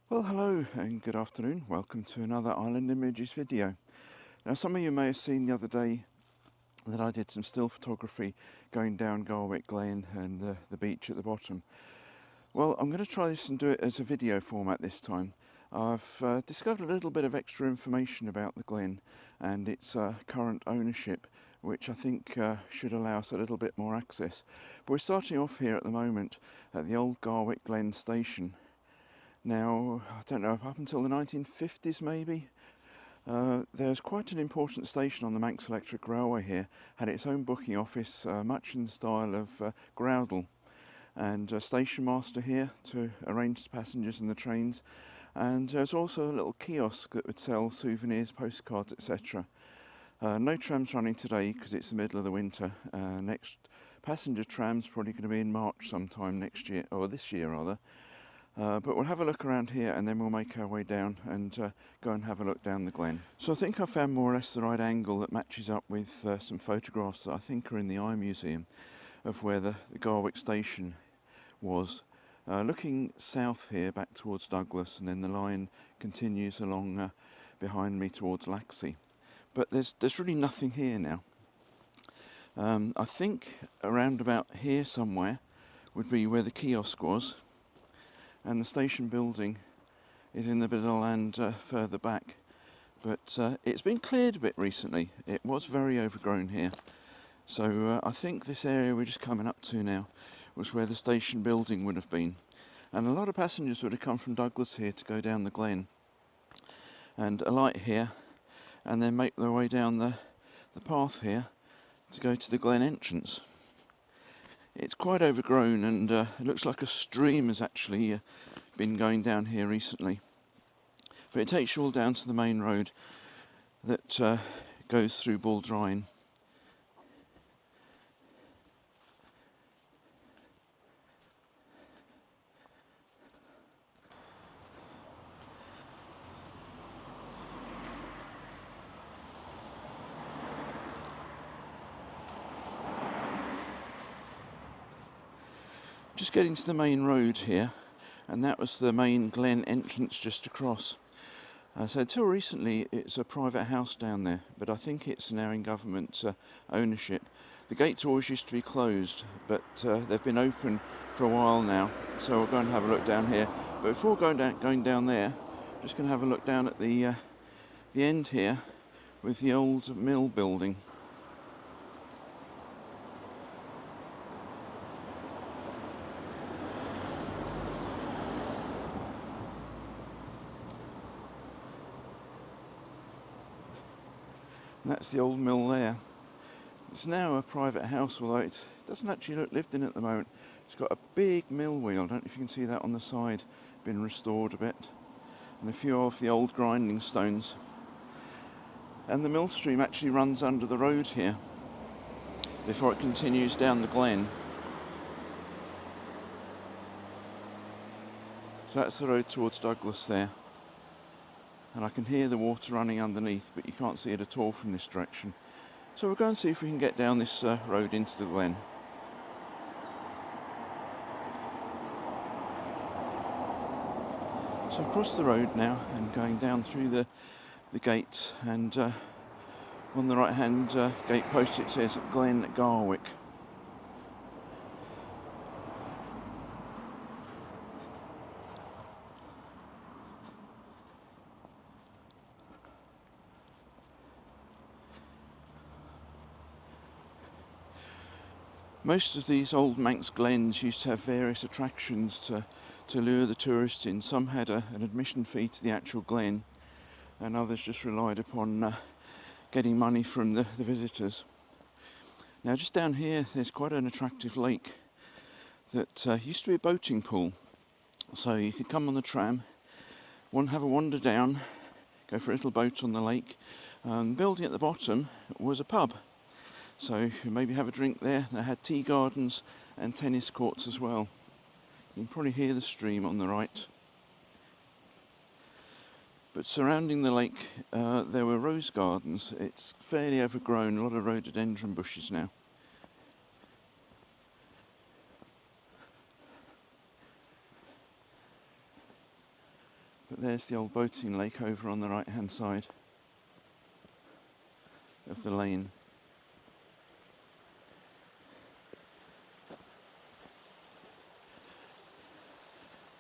Well, hello and good afternoon. Welcome to another Island Images video. Now, some of you may have seen the other day that I did some still photography going down Garwick Glen and the beach at the bottom. Well, I'm going to try this and do it as a video format this time. I've discovered a little bit of extra information about the Glen and its current ownership, which I think should allow us a little bit more access. But we're starting off here at the moment at the old Garwick Glen station. Now, I don't know, up until the 1950s maybe, there's quite an important station on the Manx Electric Railway here, had its own booking office, much in the style of Groudle, and a station master here to arrange the passengers and the trains, and there's also a little kiosk that would sell souvenirs, postcards, etc. No trams running today because it's the middle of the winter. Next passenger tram's probably going to be in March sometime next year, or this year rather. But we'll have a look around here and then we'll make our way down and go and have a look down the Glen. So I think I found more or less the right angle that matches up with some photographs that I think are in the iMuseum of where the Garwick station was. Looking south here back towards Douglas, and then the line continues along behind me towards Laxey. But there's really nothing here now. I think around about here somewhere would be where the kiosk was, and the station building is in the bit of land further back, but it's been cleared a bit recently. It was very overgrown here, so I think this area we're just coming up to now was where the station building would have been, and a lot of passengers would have come from Douglas here to go down the Glen and alight here and then make their way down the path here to go to the Glen entrance. It's quite overgrown, and it looks like a stream has actually been going down here recently. But it takes you all down to the main road that goes through Baldrine. Just getting to the main road here, and that was the main Glen entrance just across. So until recently it's a private house down there, but I think it's now in government ownership. The gates always used to be closed, but they've been open for a while now, so we'll go and have a look down here. But before going down there, I'm just going to have a look down at the end here with the old mill building. And that's the old mill there. It's now a private house, although it doesn't actually look lived in at the moment. It's got a big mill wheel, I don't know if you can see that on the side, been restored a bit, and a few of the old grinding stones. And the mill stream actually runs under the road here before it continues down the Glen. So that's the road towards Douglas there. And I can hear the water running underneath, but you can't see it at all from this direction. So we'll go and see if we can get down this road into the Glen. So across the road now and going down through the gates, and on the right hand gate post it says Glen Garwick. Most of these old Manx glens used to have various attractions to lure the tourists in. Some had an admission fee to the actual glen, and others just relied upon getting money from the visitors. Now just down here there's quite an attractive lake that used to be a boating pool. So you could come on the tram, have a wander down, go for a little boat on the lake. The building at the bottom was a pub. So you can maybe have a drink there. They had tea gardens and tennis courts as well. You can probably hear the stream on the right. But surrounding the lake there were rose gardens. It's fairly overgrown, a lot of rhododendron bushes now. But there's the old boating lake over on the right hand side of the lane.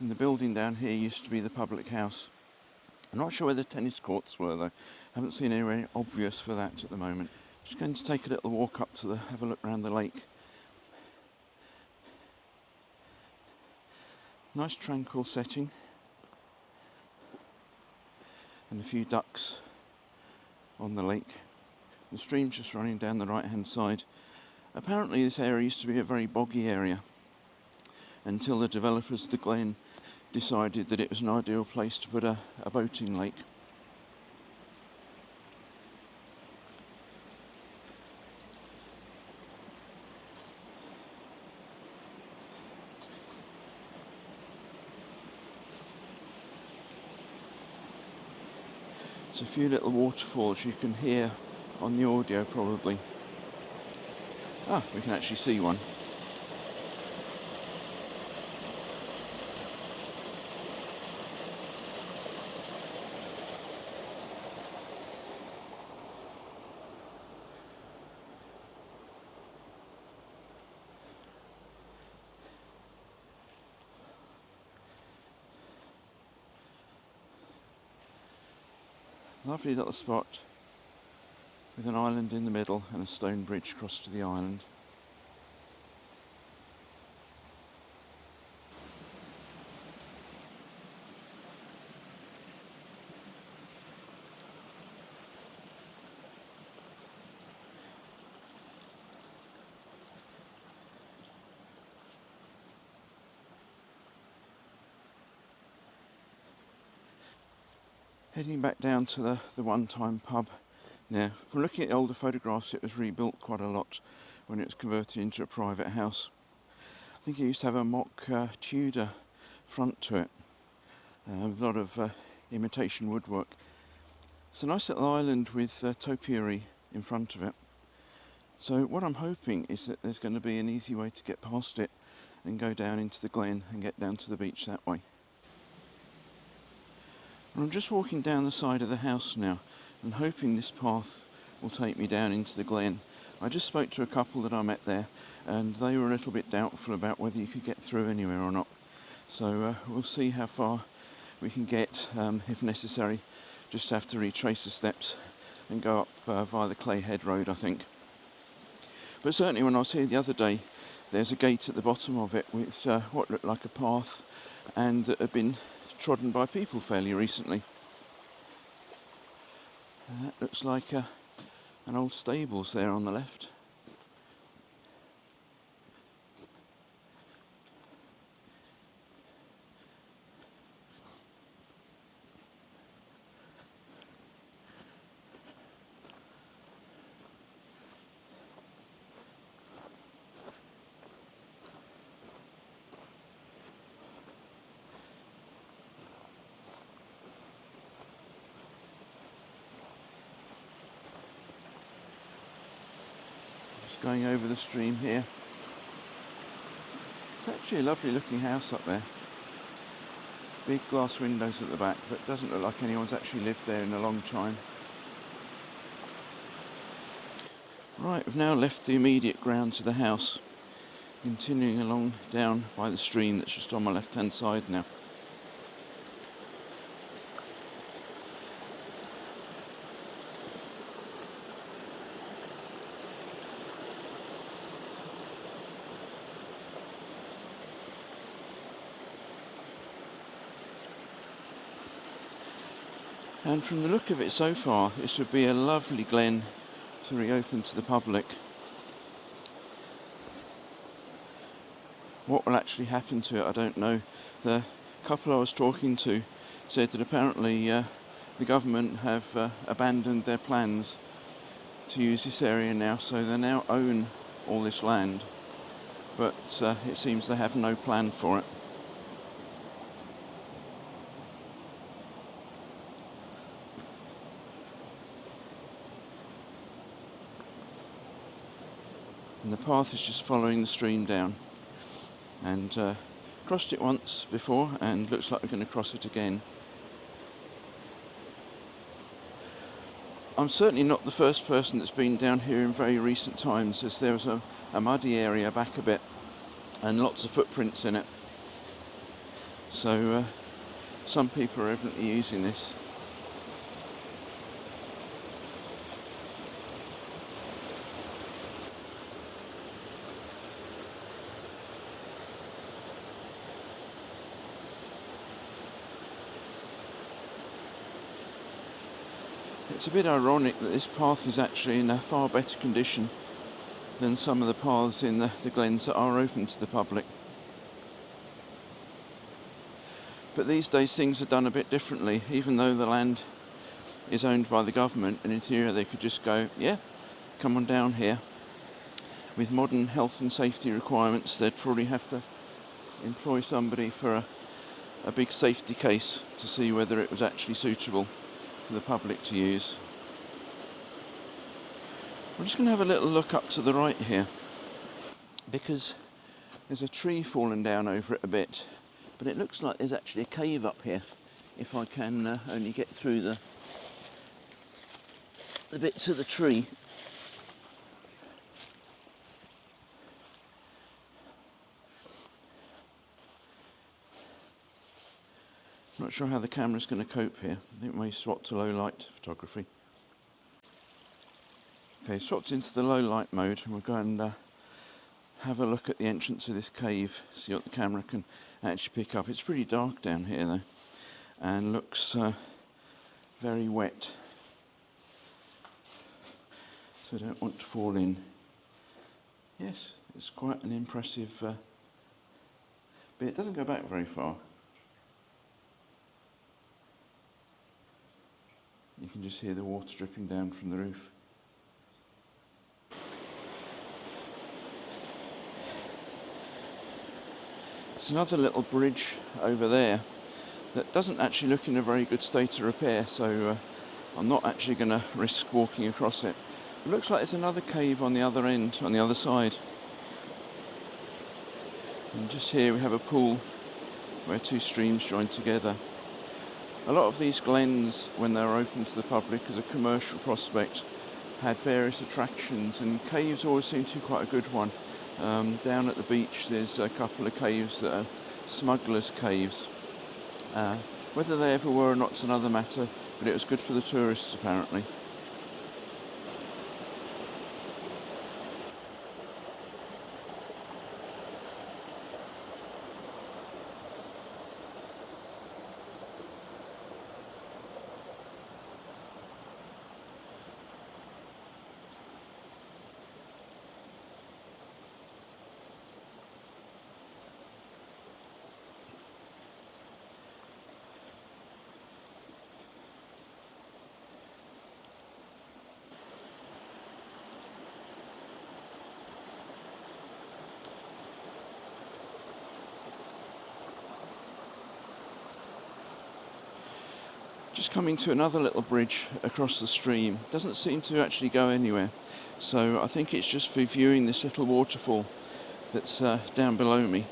And the building down here used to be the public house. I'm not sure where the tennis courts were though. I haven't seen anywhere obvious for that at the moment. Just going to take a little walk up to have a look around the lake. Nice tranquil setting. And a few ducks on the lake. The stream's just running down the right hand side. Apparently this area used to be a very boggy area until the developers of the Glen decided that it was an ideal place to put a boating lake. There's a few little waterfalls you can hear on the audio probably. Ah, we can actually see one. Lovely little spot with an island in the middle and a stone bridge across to the island. Heading back down to the one-time pub. Now, from looking at the older photographs, it was rebuilt quite a lot when it was converted into a private house. I think it used to have a mock Tudor front to it. A lot of imitation woodwork. It's a nice little island with topiary in front of it. So what I'm hoping is that there's going to be an easy way to get past it and go down into the glen and get down to the beach that way. I'm just walking down the side of the house now and hoping this path will take me down into the glen. I just spoke to a couple that I met there and they were a little bit doubtful about whether you could get through anywhere or not. So we'll see how far we can get. If necessary, just have to retrace the steps and go up via the Clay Head Road, I think. But certainly when I was here the other day, there's a gate at the bottom of it with what looked like a path and that had been trodden by people fairly recently. That looks like an old stables there on the left. Going over the stream here. It's actually a lovely looking house up there. Big glass windows at the back, but it doesn't look like anyone's actually lived there in a long time. Right, we've now left the immediate grounds of the house, continuing along down by the stream that's just on my left hand side now. And from the look of it so far, this would be a lovely glen to reopen to the public. What will actually happen to it, I don't know. The couple I was talking to said that apparently the government have abandoned their plans to use this area now, so they now own all this land, but it seems they have no plan for it. And the path is just following the stream down, and crossed it once before and looks like we're going to cross it again. I'm certainly not the first person that's been down here in very recent times, as there was a muddy area back a bit and lots of footprints in it. So some people are evidently using this. It's a bit ironic that this path is actually in a far better condition than some of the paths in the glens that are open to the public. But these days things are done a bit differently, even though the land is owned by the government, and in theory they could just go, yeah, come on down here. With modern health and safety requirements, they'd probably have to employ somebody for a big safety case to see whether it was actually suitable for the public to use. I'm just going to have a little look up to the right here, because there's a tree fallen down over it a bit, but it looks like there's actually a cave up here, if I can only get through the bits of the tree. I'm not sure how the camera's going to cope here. I think it may swap to low light photography. Okay, swapped into the low light mode, and we'll go and have a look at the entrance of this cave, see what the camera can actually pick up. It's pretty dark down here though, and looks very wet, so I don't want to fall in. Yes, it's quite an impressive bit. It doesn't go back very far. You can just hear the water dripping down from the roof. There's another little bridge over there that doesn't actually look in a very good state of repair, so I'm not actually going to risk walking across it. It looks like there's another cave on the other end, on the other side. And just here we have a pool where two streams join together. A lot of these glens, when they were open to the public as a commercial prospect, had various attractions, and caves always seem to be quite a good one. Down at the beach there's a couple of caves that are smugglers' caves. Whether they ever were or not is another matter, but it was good for the tourists apparently. Just coming to another little bridge across the stream. Doesn't seem to actually go anywhere, so I think it's just for viewing this little waterfall that's down below me.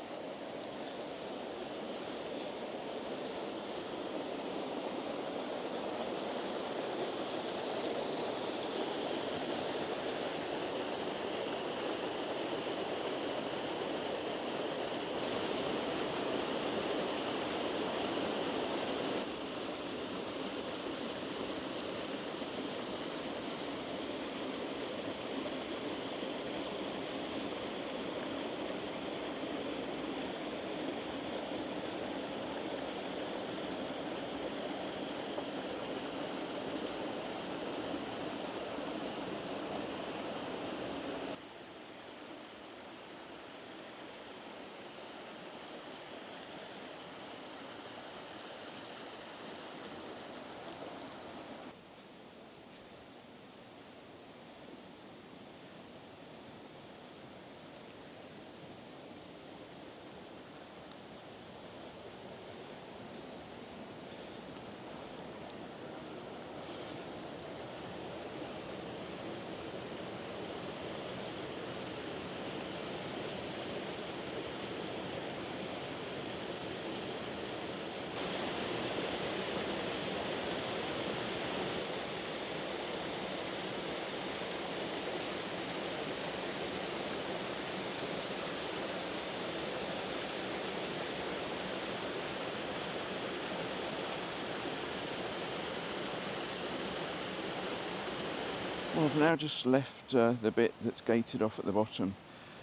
I've now just left the bit that's gated off at the bottom.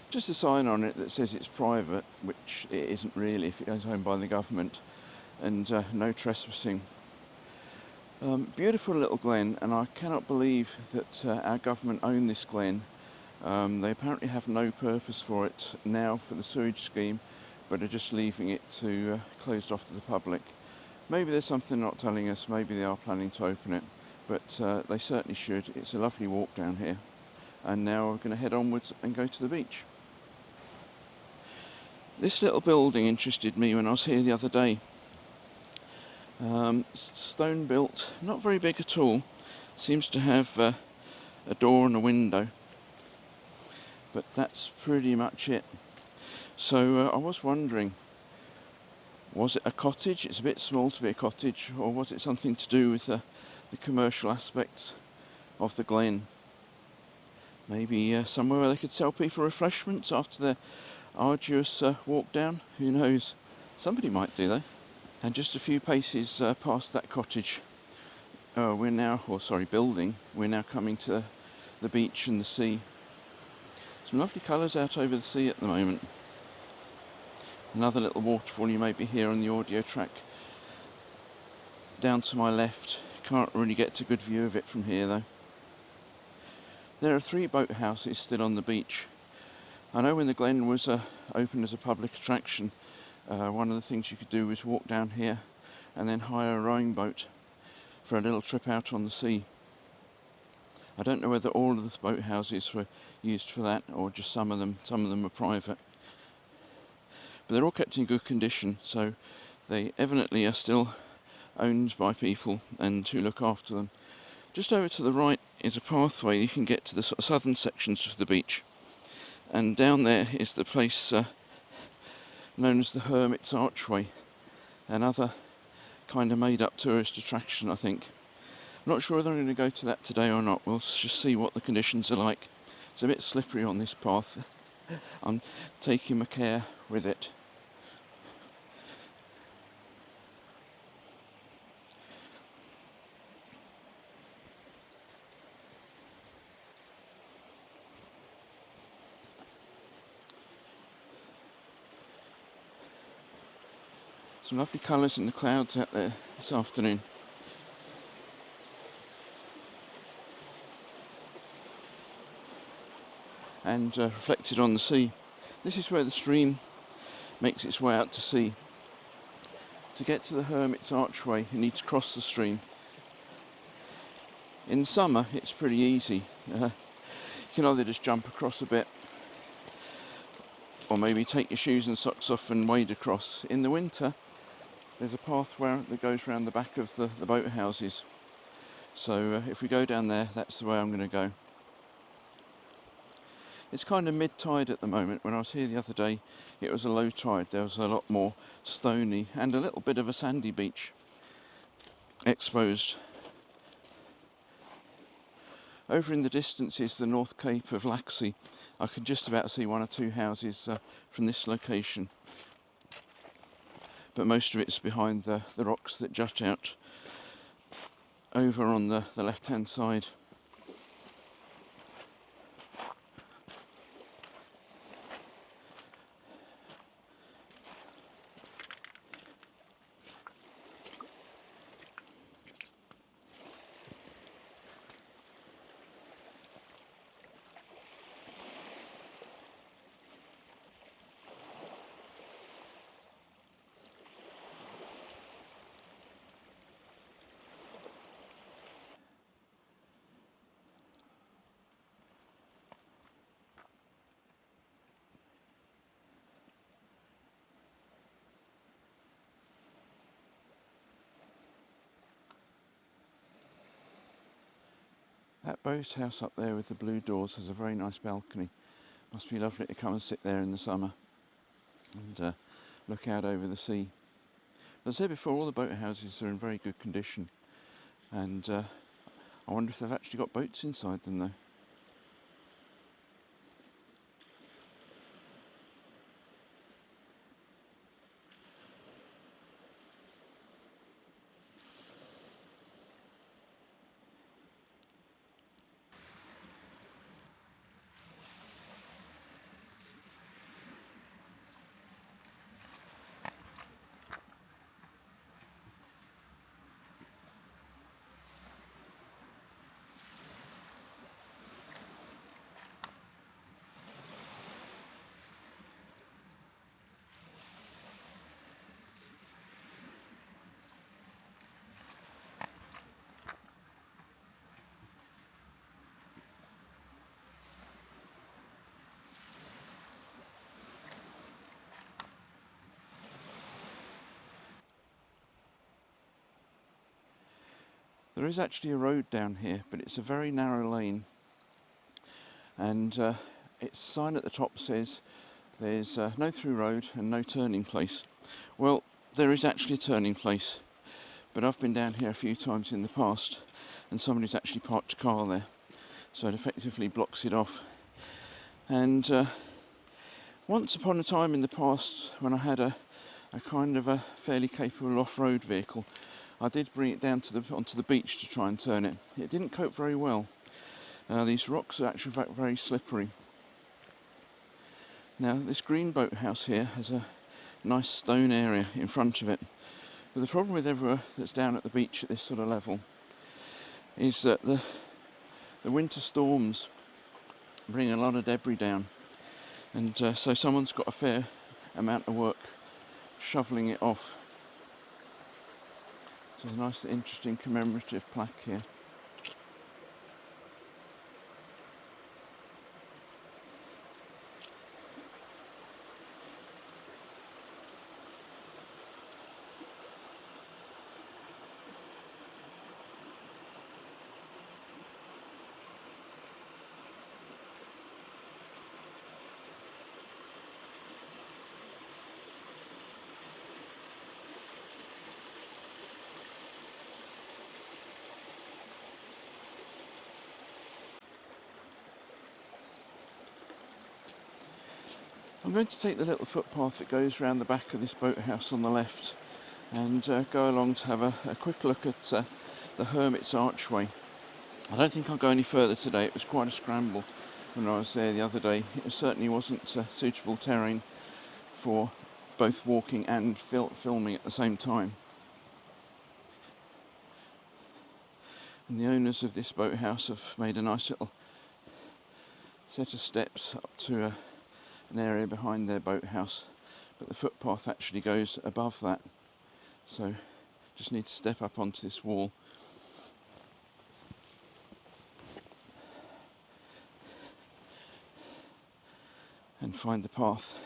Just a sign on it that says it's private, which it isn't really if it goes owned by the government, and no trespassing. Beautiful little glen, and I cannot believe that our government own this glen. They apparently have no purpose for it now for the sewage scheme, but are just leaving it to closed off to the public. Maybe there's something not telling us, maybe they are planning to open it, but they certainly should. It's a lovely walk down here. And now we're going to head onwards and go to the beach. This little building interested me when I was here the other day. Stone built, not very big at all. Seems to have a door and a window, but that's pretty much it. So I was wondering, was it a cottage? It's a bit small to be a cottage, or was it something to do with the commercial aspects of the glen? Maybe somewhere where they could sell people refreshments after their arduous walk down. Who knows? Somebody might do though. And just a few paces past that cottage, building, we're now coming to the beach and the sea. Some lovely colours out over the sea at the moment. Another little waterfall you may be hear on the audio track. Down to my left, can't really get a good view of it from here though. There are 3 boathouses still on the beach. I know when the Glen was open as a public attraction, one of the things you could do was walk down here and then hire a rowing boat for a little trip out on the sea. I don't know whether all of the boathouses were used for that or just some of them were private. But they're all kept in good condition, so they evidently are still owned by people and who look after them. Just over to the right is a pathway you can get to the southern sections of the beach, and down there is the place known as the Hermit's Archway, another kind of made up tourist attraction I think. I'm not sure whether I'm going to go to that today or not. We'll just see what the conditions are like. It's a bit slippery on this path. I'm taking my care with it. Some lovely colours in the clouds out there this afternoon. And reflected on the sea. This is where the stream makes its way out to sea. To get to the Hermit's Archway, you need to cross the stream. In summer, it's pretty easy. You can either just jump across a bit, or maybe take your shoes and socks off and wade across. In the winter, there's a path that goes around the back of the boathouses. So if we go down there, that's the way I'm going to go. It's kind of mid-tide at the moment. When I was here the other day, it was a low tide. There was a lot more stony and a little bit of a sandy beach exposed. Over in the distance is the North Cape of Laxey. I can just about see 1 or 2 houses from this location. But most of it's behind the rocks that jut out over on the left-hand side. That boathouse up there with the blue doors has a very nice balcony. Must be lovely to come and sit there in the summer and look out over the sea. As I said before, all the boathouses are in very good condition, and I wonder if they've actually got boats inside them though. There is actually a road down here, but it's a very narrow lane, and its sign at the top says there's no through road and no turning place. Well, there is actually a turning place, but I've been down here a few times in the past and somebody's actually parked a car there, so it effectively blocks it off. And once upon a time in the past, when I had a kind of a fairly capable off-road vehicle, I did bring it down to onto the beach to try and turn it. It didn't cope very well. These rocks are actually very slippery. Now, this green boathouse here has a nice stone area in front of it. But the problem with everywhere that's down at the beach at this sort of level is that the winter storms bring a lot of debris down, and so someone's got a fair amount of work shoveling it off. So there's a nice interesting commemorative plaque here. I'm going to take the little footpath that goes around the back of this boathouse on the left and go along to have a quick look at the Hermit's Archway. I don't think I'll go any further today. It was quite a scramble when I was there the other day. It certainly wasn't suitable terrain for both walking and filming at the same time. And the owners of this boathouse have made a nice little set of steps up to an area behind their boathouse, but the footpath actually goes above that, so just need to step up onto this wall. And find the path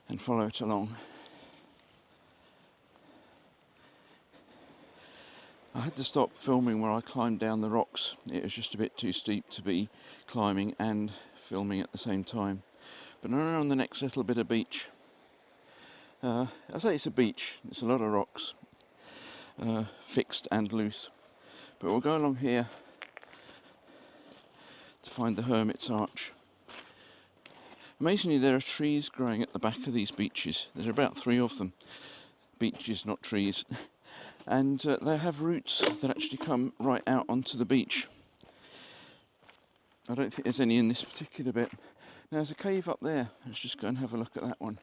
and follow it along. I had to stop filming where I climbed down the rocks. It was just a bit too steep to be climbing and filming at the same time. But on the next little bit of beach, I say it's a beach, it's a lot of rocks, fixed and loose. But we'll go along here to find the Hermit's Arch. Amazingly, there are trees growing at the back of these beaches. There's about 3 of them. Beaches, not trees. And they have roots that actually come right out onto the beach. I don't think there's any in this particular bit. Now, there's a cave up there. Let's just go and have a look at that one.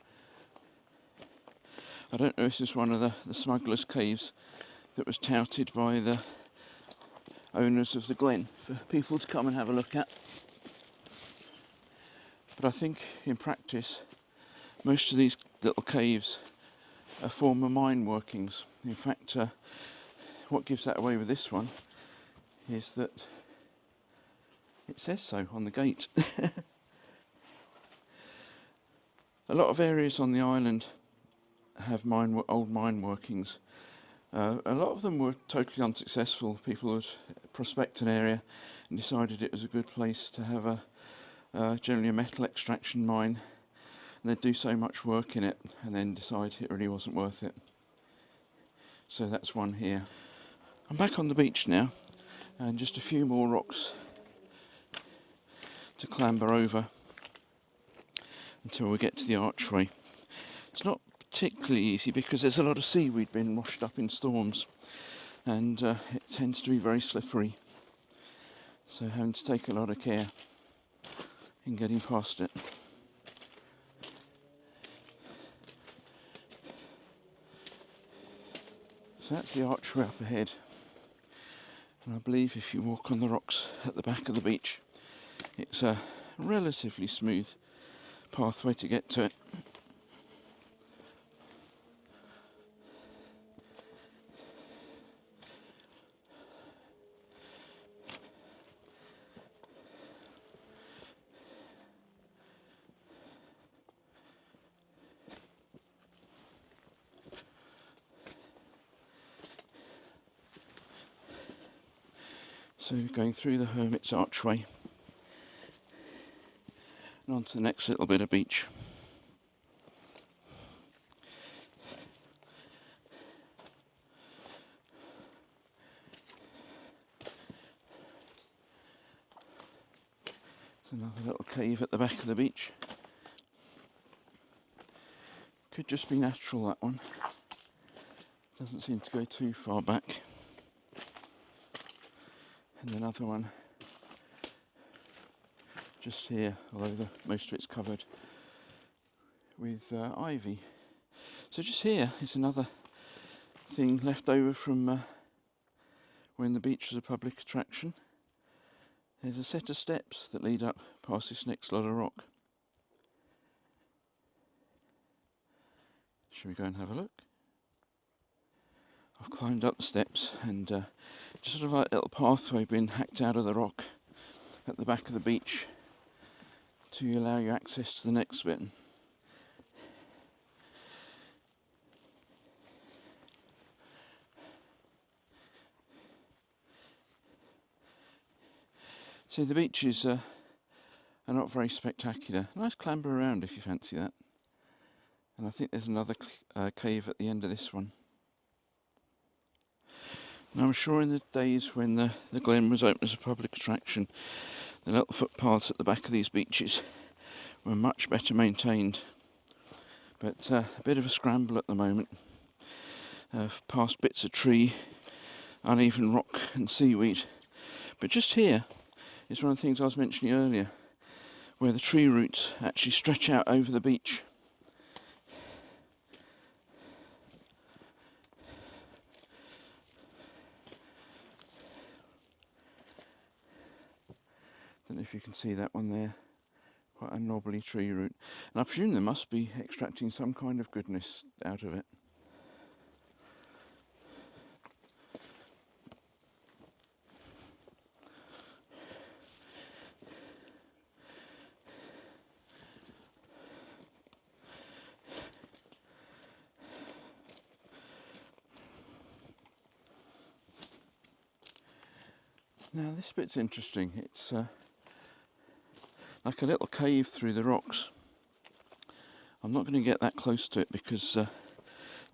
I don't know if this is one of the smugglers' caves that was touted by the owners of the Glen for people to come and have a look at. But I think in practice, most of these little caves are former mine workings. In fact, what gives that away with this one is that it says so on the gate. A lot of areas on the island have old mine workings. A lot of them were totally unsuccessful. People would prospect an area and decided it was a good place to have generally a metal extraction mine, and they'd do so much work in it and then decide it really wasn't worth it. So that's one here. I'm back on the beach now, and just a few more rocks to clamber over until we get to the Archway. It's not particularly easy because there's a lot of seaweed being washed up in storms, and it tends to be very slippery, so having to take a lot of care in getting past it. So that's the Archway up ahead, and I believe if you walk on the rocks at the back of the beach, it's a relatively smooth pathway to get to it. So going through the Hermit's Archway and on to the next little bit of beach. There's another little cave at the back of the beach. Could just be natural, that one. Doesn't seem to go too far back. And another one just here, although most of it's covered with ivy. So just here is another thing left over from when the beach was a public attraction. There's a set of steps that lead up past this next lot of rock. Shall we go and have a look? I've climbed up the steps and just sort of like a little pathway been hacked out of the rock at the back of the beach to allow you access to the next bit. So the beaches are not very spectacular. Nice clamber around if you fancy that. And I think there's another cave at the end of this one. Now I'm sure in the days when the Glen was open as a public attraction, the little footpaths at the back of these beaches were much better maintained. But a bit of a scramble at the moment. Past bits of tree, uneven rock and seaweed. But just here is one of the things I was mentioning earlier, where the tree roots actually stretch out over the beach. Don't know if you can see that one there, quite a knobbly tree root. And I presume they must be extracting some kind of goodness out of it. Now this bit's interesting. It's like a little cave through the rocks. I'm not going to get that close to it because it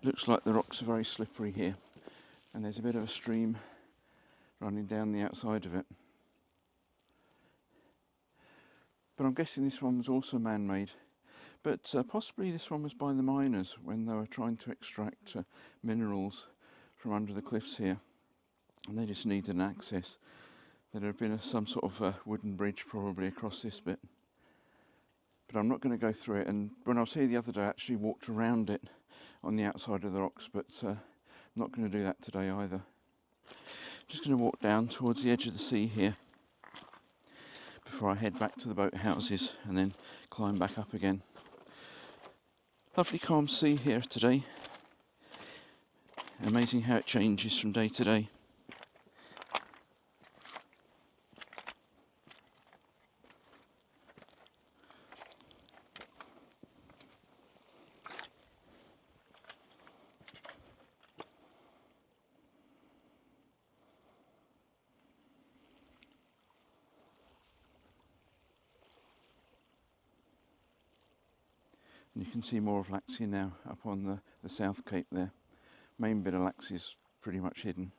looks like the rocks are very slippery here, and there's a bit of a stream running down the outside of it. But I'm guessing this one was also man-made, but possibly this one was by the miners when they were trying to extract minerals from under the cliffs here, and they just needed an access. There'd have been some sort of wooden bridge probably across this bit. But I'm not going to go through it, and when I was here the other day I actually walked around it on the outside of the rocks, but I'm not going to do that today either. Just going to walk down towards the edge of the sea here before I head back to the boathouses and then climb back up again. Lovely calm sea here today. Amazing how it changes from day to day. And you can see more of Laxey now up on the South Cape there. Main bit of Laxey is pretty much hidden.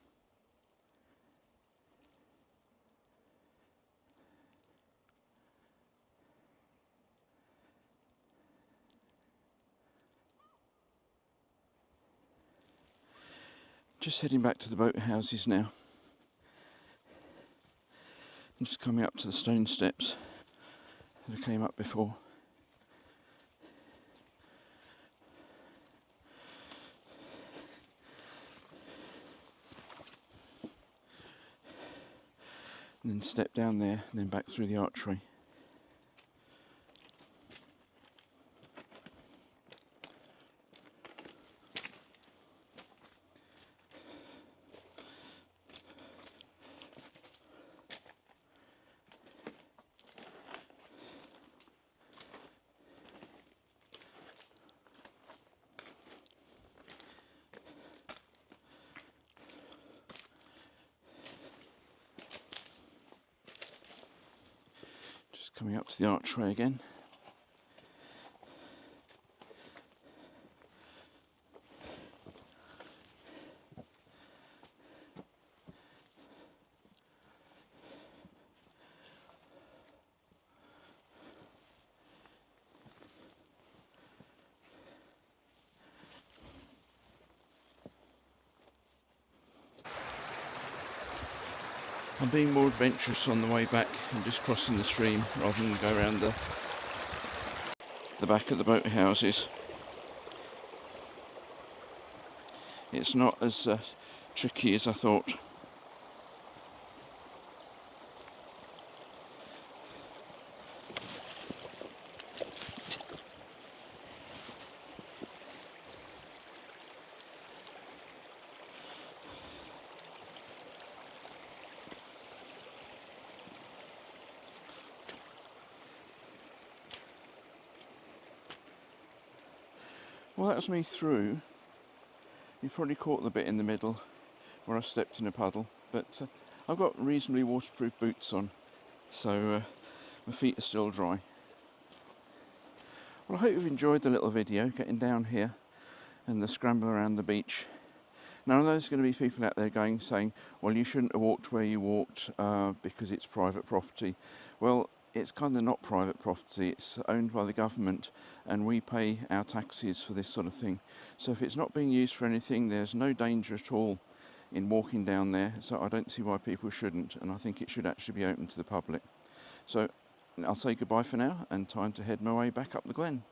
Just heading back to the boathouses now. I'm just coming up to the stone steps that I came up before. And then step down there and then back through the archway. Coming up to the Archway again. I'm being more adventurous on the way back and just crossing the stream rather than go around the back of the boathouses. It's not as tricky as I thought. Well, that was me through. You probably caught the bit in the middle where I stepped in a puddle, but I've got reasonably waterproof boots on, so my feet are still dry. Well, I hope you've enjoyed the little video getting down here and the scramble around the beach. Now I know there's going to be people out there saying, well, you shouldn't have walked where you walked because it's private property. Well, it's kind of not private property, it's owned by the government and we pay our taxes for this sort of thing. So if it's not being used for anything, there's no danger at all in walking down there, so I don't see why people shouldn't, and I think it should actually be open to the public. So I'll say goodbye for now and time to head my way back up the glen.